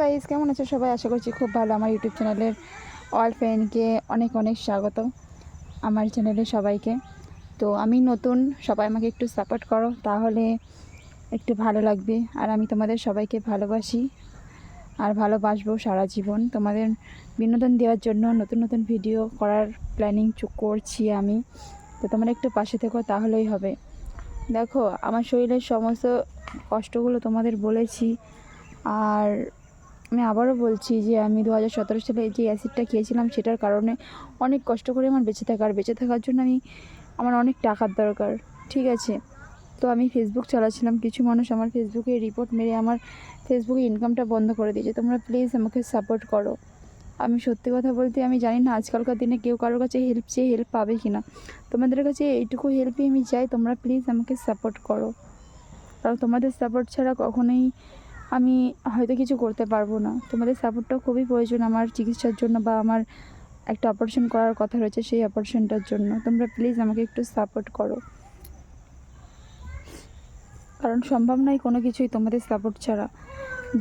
Guys, কেমন আছো সবাই? আশা করছি খুব ভালো। আমার ইউটিউব চ্যানেলের অল ফ্রেন্ডকে অনেক অনেক স্বাগত আমার চ্যানেলে সবাইকে। তো আমি নতুন, সবাই আমাকে একটু সাপোর্ট করো, তাহলে একটু ভালো লাগবে। আর আমি তোমাদের সবাইকে ভালোবাসি আর ভালোবাসবো সারা জীবন। তোমাদের বিনোদন দেওয়ার জন্য নতুন নতুন ভিডিও করার প্ল্যানিং করছি আমি। তো তোমরা একটু পাশে থেকো, তাহলেই হবে। দেখো, আমার শরীরের সমস্ত কষ্টগুলো তোমাদের বলেছি। আর আমি আবারও বলছি যে আমি 2017 সালে যে অ্যাসিডটা খেয়েছিলাম সেটার কারণে অনেক কষ্ট করে আমার বেঁচে থাকা, আর বেঁচে থাকার জন্য আমার অনেক টাকার দরকার, ঠিক আছে? তো আমি ফেসবুক চালাচ্ছিলাম, কিছু মানুষ আমার ফেসবুকে রিপোর্ট মেরে আমার ফেসবুকে ইনকামটা বন্ধ করে দিয়েছে। তোমরা প্লিজ আমাকে সাপোর্ট করো। আমি সত্যি কথা বলতে আমি জানি না আজকালকার দিনে কেউ কারোর কাছে হেল্প চেয়ে হেল্প পাবে কি না। তোমাদের কাছে এইটুকু হেল্পই আমি চাই, তোমরা প্লিজ আমাকে সাপোর্ট করো। কারণ তোমাদের সাপোর্ট ছাড়া কখনোই আমি হয়তো কিছু করতে পারবো না। তোমাদের সাপোর্টটা খুবই প্রয়োজন আমার চিকিৎসার জন্য, বা আমার একটা অপারেশন করার কথা রয়েছে সেই অপারেশনটার জন্য। তোমরা প্লিজ আমাকে একটু সাপোর্ট করো, কারণ সম্ভব নয় কোনো কিছুই তোমাদের সাপোর্ট ছাড়া।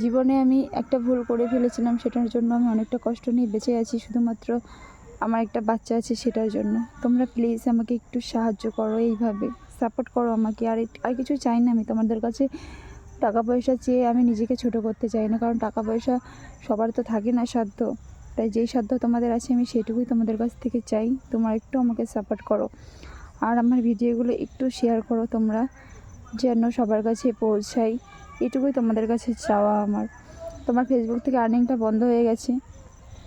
জীবনে আমি একটা ভুল করে ফেলেছিলাম, সেটার জন্য আমি অনেকটা কষ্ট নিয়ে বেঁচে আছি, শুধুমাত্র আমার একটা বাচ্চা আছে সেটার জন্য। তোমরা প্লিজ আমাকে একটু সাহায্য করো, এইভাবে সাপোর্ট করো আমাকে। আর কিছু চাই না আমি তোমাদের কাছে। টাকা পয়সা চেয়ে আমি নিজেকে ছোট করতে চাই না, কারণ টাকা পয়সা সবার তো থাকে না সাধ্য। তাই যেই সাধ্য তোমাদের আছে আমি সেটুকুই তোমাদের কাছ থেকে চাই। তোমরা একটু আমাকে সাপোর্ট করো, আর আমার ভিডিওগুলো একটু শেয়ার করো তোমরা, যেন সবার কাছে পৌঁছাই। এটুকুই তোমাদের কাছে চাওয়া আমার। তোমার ফেসবুক থেকে আর্নিংটা বন্ধ হয়ে গেছে,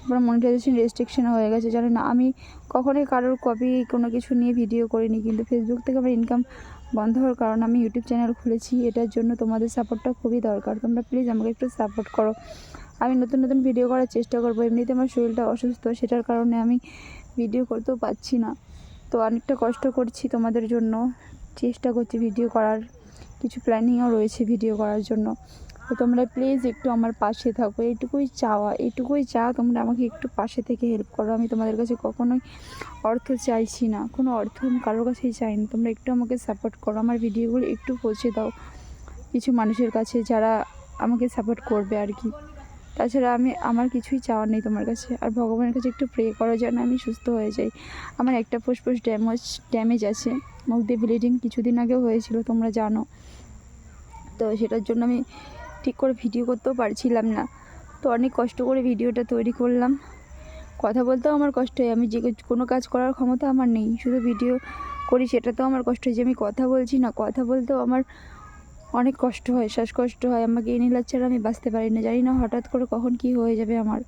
আমার মনিটাইজেশন রেস্ট্রিকশন হয়ে গেছে, জানি না। আমি কখনোই কারোর কপি কোনো কিছু নিয়ে ভিডিও করিনি, কিন্তু ফেসবুক থেকে আমার ইনকাম বন্ধ হওয়ার কারণে আমি ইউটিউব চ্যানেল খুলেছি। এটার জন্য তোমাদের সাপোর্টটা খুবই দরকার। তোমরা প্লিজ আমাকে একটু সাপোর্ট করো। আমি নতুন নতুন ভিডিও করার চেষ্টা করবো। এমনিতে আমার শরীরটা অসুস্থ, সেটার কারণে আমি ভিডিও করতেও পারছি না। তো অনেকটা কষ্ট করছি তোমাদের জন্য, চেষ্টা করছি ভিডিও করার, কিছু প্ল্যানিংও রয়েছে ভিডিও করার জন্য। তো তোমরা প্লিজ একটু আমার পাশে থাকো, এইটুকুই চাওয়া। তোমরা আমাকে একটু পাশে থেকে হেল্প করো। আমি তোমাদের কাছে কখনোই অর্থ চাইছি না, কোনো অর্থ আমি কারোর কাছেই চাই না। তোমরা একটু আমাকে সাপোর্ট করো, আমার ভিডিওগুলো একটু পৌঁছে দাও কিছু মানুষের কাছে যারা আমাকে সাপোর্ট করবে আর কি। তাছাড়া আমার কিছুই চাওয়ার নেই তোমার কাছে। আর ভগবানের কাছে একটু প্রে করো যেন আমি সুস্থ হয়ে যাই। আমার একটা ফুসফুস ড্যামেজ আছে, মুখ দিয়ে ব্লিডিং কিছুদিন আগেও হয়েছিল, তোমরা জানো। তো সেটার জন্য আমি ঠিক করে ভিডিও করতেও পারছিলাম না। তো অনেক কষ্ট করে ভিডিওটা তৈরি করলাম। কথা বলতেও আমার কষ্ট হয়, আমি যে কোনো কাজ করার ক্ষমতা আমার নেই, শুধু ভিডিও করি সেটাতেও আমার কষ্ট হয়। যে আমি কথা বলছি না, কথা বলতেও আমার অনেক কষ্ট হয়, শ্বাসকষ্ট হয়। আমাকে ইনহেলার ছাড়া আমি বাঁচতে পারি না, জানি না হঠাৎ করে কখন কি হয়ে যাবে আমার।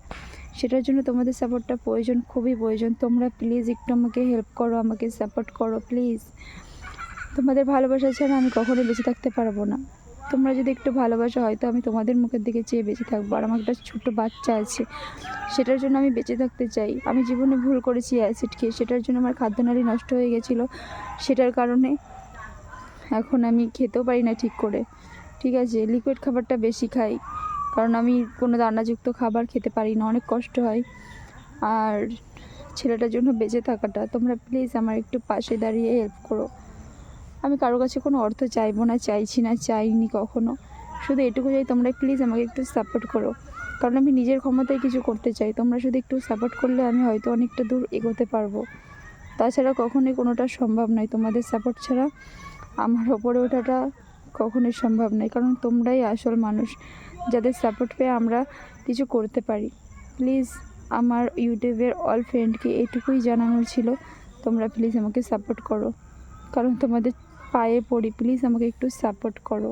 সেটার জন্য তোমাদের সাপোর্টটা প্রয়োজন, খুবই প্রয়োজন। তোমরা প্লিজ একটু আমাকে হেল্প করো, আমাকে সাপোর্ট করো প্লিজ। তোমাদের ভালোবাসা ছাড়া আমি কখনোই বেঁচে থাকতে পারবো না। তোমরা যদি একটু ভালোবাসা, হয়তো আমি তোমাদের মুখের দিকে চেয়ে বেঁচে থাকবো। আর আমার একটা ছোট্ট বাচ্চা আছে, সেটার জন্য আমি বেঁচে থাকতে চাই। আমি জীবনে ভুল করেছি অ্যাসিড খেয়ে, সেটার জন্য আমার খাদ্যনালী নষ্ট হয়ে গেছিলো। সেটার কারণে এখন আমি খেতেও পারি না ঠিক করে, ঠিক আছে? লিকুইড খাবারটা বেশি খাই, কারণ আমি কোনো দানাযুক্ত খাবার খেতে পারি না, অনেক কষ্ট হয়। আর ছেলেটার জন্য বেঁচে থাকাটা, তোমরা প্লিজ আমার একটু পাশে দাঁড়িয়ে হেল্প করো। আমি কারোর কাছে কোনো অর্থ চাইবো না, চাইছি না, চাইনি কখনো। শুধু এটুকু চাই, তোমরা প্লিজ আমাকে একটু সাপোর্ট করো, কারণ আমি নিজের ক্ষমতায় কিছু করতে চাই। তোমরা শুধু একটু সাপোর্ট করলে আমি হয়তো অনেকটা দূর এগোতে পারবো। তাছাড়া কখনোই কোনোটা সম্ভব নয়, তোমাদের সাপোর্ট ছাড়া আমার ওপরে ওঠাটা কখনোই সম্ভব নয়। কারণ তোমরাই আসল মানুষ, যাদের সাপোর্ট পেয়ে আমরা কিছু করতে পারি। প্লিজ আমার ইউটিউবের অল ফ্রেন্ডকে এটুকুই জানানোর ছিল, তোমরা প্লিজ আমাকে সাপোর্ট করো, কারণ তোমাদের পায়ে পড়ি, প্লিজ আমাকে একটু সাপোর্ট করো।